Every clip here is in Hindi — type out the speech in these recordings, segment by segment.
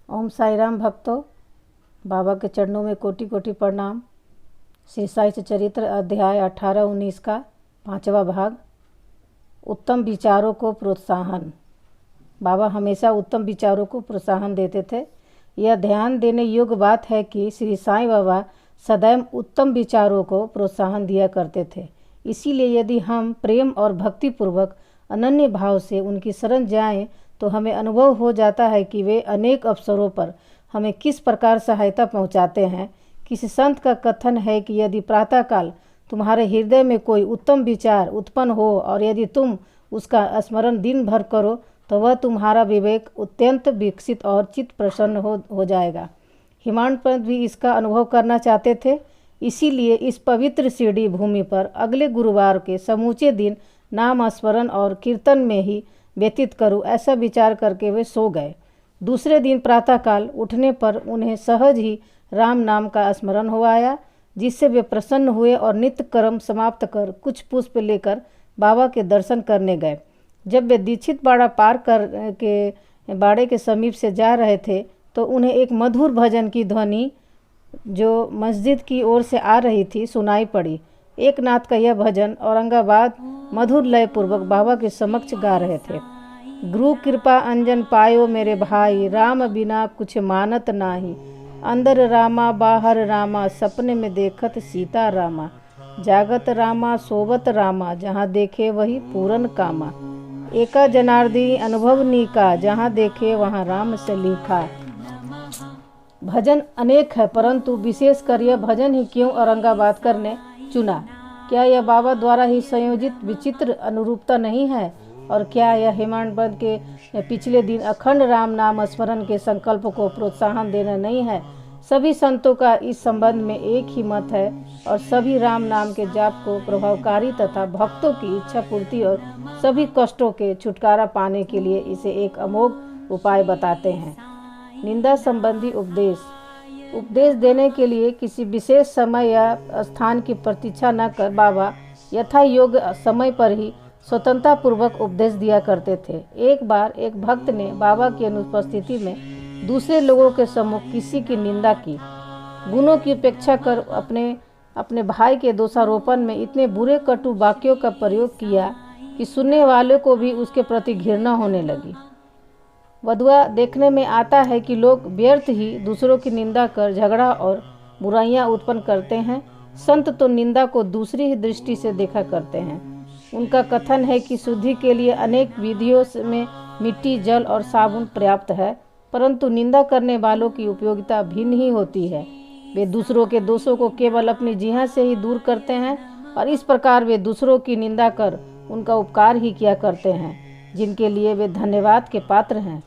ओम साई राम भक्तों, बाबा के चरणों में कोटि कोटि प्रणाम। श्री साई चरित्र अध्याय 18-19 का 5वां भाग। उत्तम विचारों को प्रोत्साहन। बाबा हमेशा उत्तम विचारों को प्रोत्साहन देते थे। यह ध्यान देने योग्य बात है कि श्री साईं बाबा सदैव उत्तम विचारों को प्रोत्साहन दिया करते थे। इसीलिए यदि हम प्रेम और भक्तिपूर्वक अनन्य भाव से उनकी शरण जाएं तो हमें अनुभव हो जाता है कि वे अनेक अवसरों पर हमें किस प्रकार सहायता पहुंचाते हैं। किसी संत का कथन है कि यदि प्रातःकाल तुम्हारे हृदय में कोई उत्तम विचार उत्पन्न हो और यदि तुम उसका स्मरण दिन भर करो तो वह तुम्हारा विवेक अत्यंत विकसित और चित्त प्रसन्न हो जाएगा। हिमांशु भी इसका अनुभव करना चाहते थे। इसीलिए इस पवित्र शिरडी भूमि पर अगले गुरुवार के समूचे दिन नाम स्मरण और कीर्तन में ही व्यतीत करूं, ऐसा विचार करके वे सो गए। दूसरे दिन प्रातःकाल उठने पर उन्हें सहज ही राम नाम का स्मरण हो आया, जिससे वे प्रसन्न हुए और नित्य कर्म समाप्त कर कुछ पुष्प लेकर बाबा के दर्शन करने गए। जब वे दीक्षित बाड़ा पार कर के बाड़े के समीप से जा रहे थे तो उन्हें एक मधुर भजन की ध्वनि जो मस्जिद की ओर से आ रही थी सुनाई पड़ी। एक नाथ का यह भजन औरंगाबाद मधुर लय पूर्वक बाबा के समक्ष गा रहे थे। गुरु कृपा अंजन पायो मेरे भाई, राम बिना कुछ मानत नाही। अंदर रामा बाहर रामा, सपने में देखत सीता रामा। जागत रामा सोवत रामा, जहाँ देखे वही पूरन कामा। एका जनार्दी अनुभव नीका, जहाँ देखे वहाँ राम से लिखा। भजन अनेक है, परंतु विशेषकर यह भजन ही क्यों औरंगाबाद करने चुना? क्या यह बाबा द्वारा ही संयोजित विचित्र अनुरूपता नहीं है? और क्या यह हेमाडपंथ के पिछले दिन अखंड राम नाम स्मरण के संकल्प को प्रोत्साहन देना नहीं है? सभी संतों का इस संबंध में एक ही मत है और सभी राम नाम के जाप को प्रभावकारी तथा भक्तों की इच्छा पूर्ति और सभी कष्टों के छुटकारा पाने के लिए इसे एक अमोघ उपाय बताते हैं। निंदा संबंधी उपदेश देने के लिए किसी विशेष समय या स्थान की प्रतीक्षा न कर बाबा यथा योग्य समय पर ही स्वतंत्रता पूर्वक उपदेश दिया करते थे। एक बार एक भक्त ने बाबा की अनुपस्थिति में दूसरे लोगों के सम्मुख किसी की निंदा की। गुणों की उपेक्षा कर अपने भाई के दोषारोपण में इतने बुरे कटु वाक्यों का प्रयोग किया कि सुनने वालों को भी उसके प्रति घृणा होने लगी। वधुआ देखने में आता है कि लोग व्यर्थ ही दूसरों की निंदा कर झगड़ा और बुराइयां उत्पन्न करते हैं। संत तो निंदा को दूसरी ही दृष्टि से देखा करते हैं। उनका कथन है कि शुद्धि के लिए अनेक विधियों में मिट्टी, जल और साबुन पर्याप्त है, परंतु निंदा करने वालों की उपयोगिता भिन्न ही होती है। वे दूसरों के दोषों को केवल अपनी जिह्वा से ही दूर करते हैं और इस प्रकार वे दूसरों की निंदा कर उनका उपकार ही किया करते हैं, जिनके लिए वे धन्यवाद के पात्र हैं।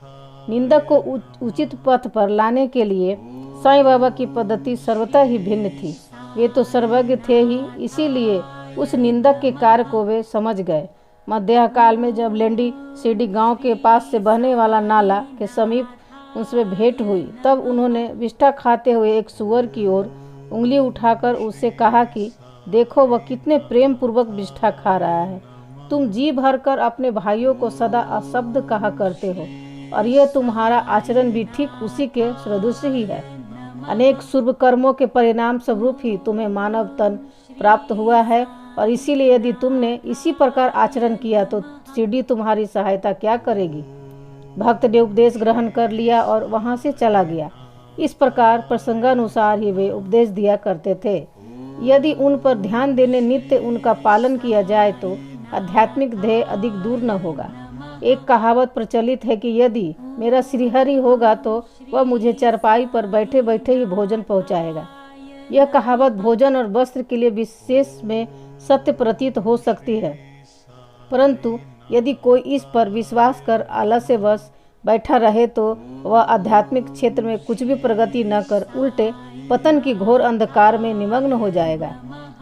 निंदक को उचित पथ पर लाने के लिए साईं बाबा की पद्धति सर्वथा ही भिन्न थी। वे तो सर्वज्ञ थे ही, इसीलिए उस निंदक के कार्य को वे समझ गए। मध्य काल में जब लेंडी सीडी गांव के पास से बहने वाला नाला के समीप उनसे भेंट हुई, तब उन्होंने विष्ठा खाते हुए एक सुअर की ओर उंगली उठाकर उससे कहा कि देखो वह कितने प्रेम पूर्वक विष्ठा खा रहा है। तुम जी भर कर अपने भाइयों को सदा अशब्द कहा करते हो और यह तुम्हारा आचरण भी ठीक उसी के सदृश ही है। अनेक शुभ कर्मों के परिणाम स्वरूप ही तुम्हें मानव तन प्राप्त हुआ है और इसीलिए यदि तुमने इसी प्रकार आचरण किया तो सीढ़ी तुम्हारी सहायता क्या करेगी? भक्त ने उपदेश ग्रहण कर लिया और वहां से चला गया। इस प्रकार प्रसंगानुसार ही वे उपदेश दिया करते थे। यदि उन पर ध्यान देने नित्य उनका पालन किया जाए तो आध्यात्मिक ध्येय अधिक दूर न होगा। एक कहावत प्रचलित है कि यदि मेरा श्रीहरि होगा तो वह मुझे चारपाई पर बैठे बैठे ही भोजन पहुंचाएगा। यह कहावत भोजन और वस्त्र के लिए विशेष में सत्य प्रतीत हो सकती है, परंतु यदि कोई इस पर विश्वास कर आलस्यवश बैठा रहे तो वह आध्यात्मिक क्षेत्र में कुछ भी प्रगति न कर उल्टे पतन की घोर अंधकार में निमग्न हो जाएगा।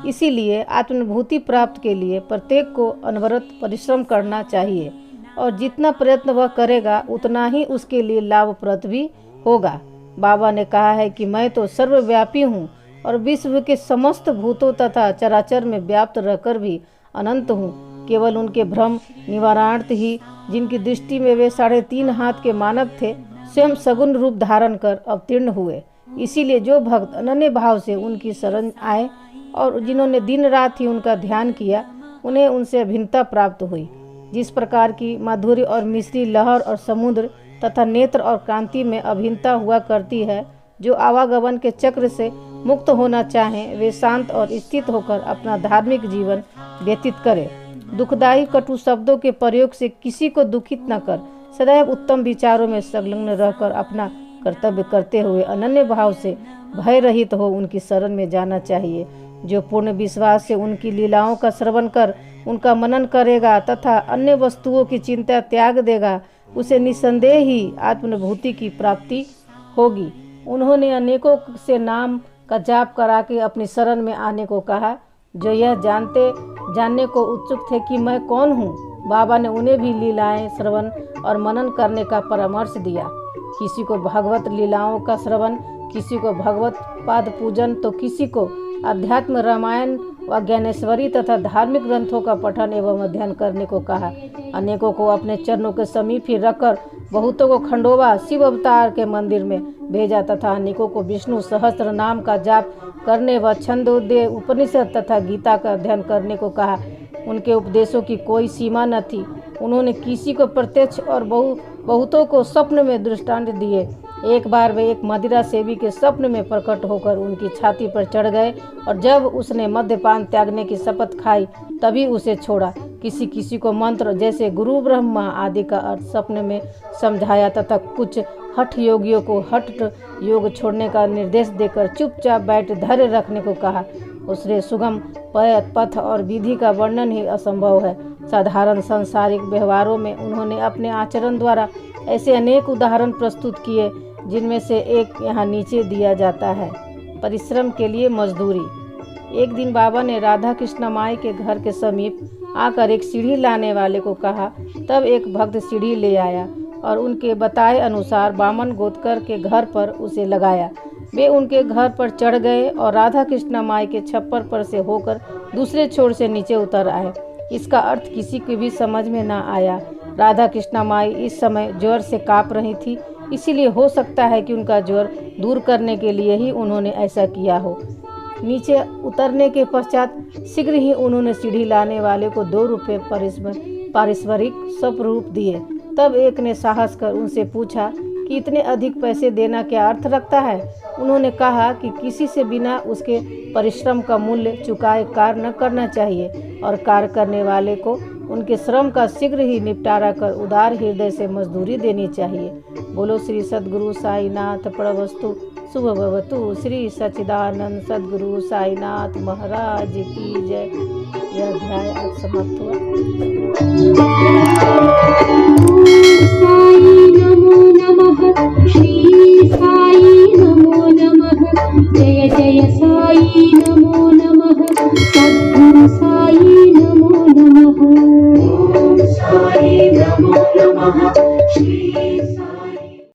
इसीलिए आत्मानुभूति प्राप्त के लिए प्रत्येक को अनवरत परिश्रम करना चाहिए और जितना प्रयत्न वह करेगा उतना ही उसके लिए लाभप्रद भी होगा। बाबा ने कहा है कि मैं तो सर्वव्यापी हूँ और विश्व के समस्त भूतों तथा चराचर में व्याप्त रहकर भी अनंत हूँ। केवल उनके भ्रम निवारणार्थ ही जिनकी दृष्टि में वे 3.5 हाथ के मानव थे, स्वयं सगुण रूप धारण कर अवतीर्ण हुए। इसीलिए जो भक्त अनन्य भाव से उनकी शरण आए और जिन्होंने दिन रात ही उनका ध्यान किया, उन्हें उनसे अभिन्नता प्राप्त हुई। जिस प्रकार की माधुर्य और मिश्री लहर और समुद्र तथा नेत्र और कांति में अभिन्नता हुआ करती है, जो आवागमन के चक्र से मुक्त होना चाहें वे शांत और स्थित होकर अपना धार्मिक जीवन व्यतीत करें। दुखदायी कटु शब्दों के प्रयोग से किसी को दुखित न कर सदैव उत्तम विचारों में संलग्न रहकर अपना कर्तव्य करते हुए अनन्य भाव से भय रहित हो उनकी शरण में जाना चाहिए। जो पूर्ण विश्वास से उनकी लीलाओं का श्रवण कर उनका मनन करेगा तथा अन्य वस्तुओं की चिंता त्याग देगा, उसे निसंदेह ही आत्मानुभूति की प्राप्ति होगी। उन्होंने अनेकों से नाम का जाप करा के अपनी शरण में आने को कहा, जो यह जानने को उत्सुक थे कि मैं कौन हूँ। बाबा ने उन्हें भी लीलाएं श्रवण और मनन करने का परामर्श दिया। किसी को भगवत लीलाओं का श्रवण, किसी को भगवत पाद पूजन, तो किसी को अध्यात्म रामायण व ज्ञानेश्वरी तथा धार्मिक ग्रंथों का पठन एवं अध्ययन करने को कहा। अनेकों को अपने चरणों के समीप ही रखकर बहुतों को खंडोबा शिव अवतार के मंदिर में भेजा तथा अनेकों को विष्णु सहस्त्र नाम का जाप करने व छंदोदय उपनिषद तथा गीता का अध्ययन करने को कहा। उनके उपदेशों की कोई सीमा न थी। उन्होंने किसी को प्रत्यक्ष और बहुतों को स्वप्न में दृष्टांत दिए। एक बार वे एक मदिरा सेवी के स्वप्न में प्रकट होकर उनकी छाती पर चढ़ गए और जब उसने मद्यपान त्यागने की शपथ खाई तभी उसे छोड़ा। किसी किसी को मंत्र जैसे गुरु ब्रह्मा आदि का अर्थ स्वप्न में समझाया तथा कुछ हठ योगियों को हठ योग छोड़ने का निर्देश देकर चुपचाप बैठ धैर्य रखने को कहा। उसने सुगम पथ और विधि का वर्णन ही असंभव है। साधारण सांसारिक व्यवहारों में उन्होंने अपने आचरण द्वारा ऐसे अनेक उदाहरण प्रस्तुत किए, जिनमें से एक यहाँ नीचे दिया जाता है। परिश्रम के लिए मजदूरी। एक दिन बाबा ने राधा कृष्ण माई के घर के समीप आकर एक सीढ़ी लाने वाले को कहा। तब एक भक्त सीढ़ी ले आया और उनके बताए अनुसार बामन गोतकर के घर पर उसे लगाया। वे उनके घर पर चढ़ गए और राधा कृष्ण माई के छप्पर पर से होकर दूसरे छोर से नीचे उतर आए। इसका अर्थ किसी की भी समझ में न आया। राधा कृष्ण माई इस समय ज्वर से काँप रही थी, इसीलिए हो सकता है कि उनका ज्वर दूर करने के लिए ही उन्होंने ऐसा किया हो। नीचे उतरने के पश्चात शीघ्र ही उन्होंने सीढ़ी लाने वाले को 2 रुपये पारिश्रमिक स्वरूप दिए। तब एक ने साहस कर उनसे पूछा कि इतने अधिक पैसे देना क्या अर्थ रखता है। उन्होंने कहा कि किसी से बिना उसके परिश्रम का मूल्य चुकाए कार्य न करना चाहिए और कार्य करने वाले को उनके श्रम का शीघ्र ही निपटारा कर उदार हृदय से मजदूरी देनी चाहिए। बोलो श्री सद्गुरु साईनाथ प्रणवस्तु शुभ भवतु। श्री सच्चिदानंद सद्गुरु साईनाथ महाराज की जय। यह अध्याय आज समाप्त हुआ। साई नमो नमः, श्री साई नमो नमः, जय जय साई नमो नमः, सद्गुरु साई नमो नमः, साई नमो नमः, श्री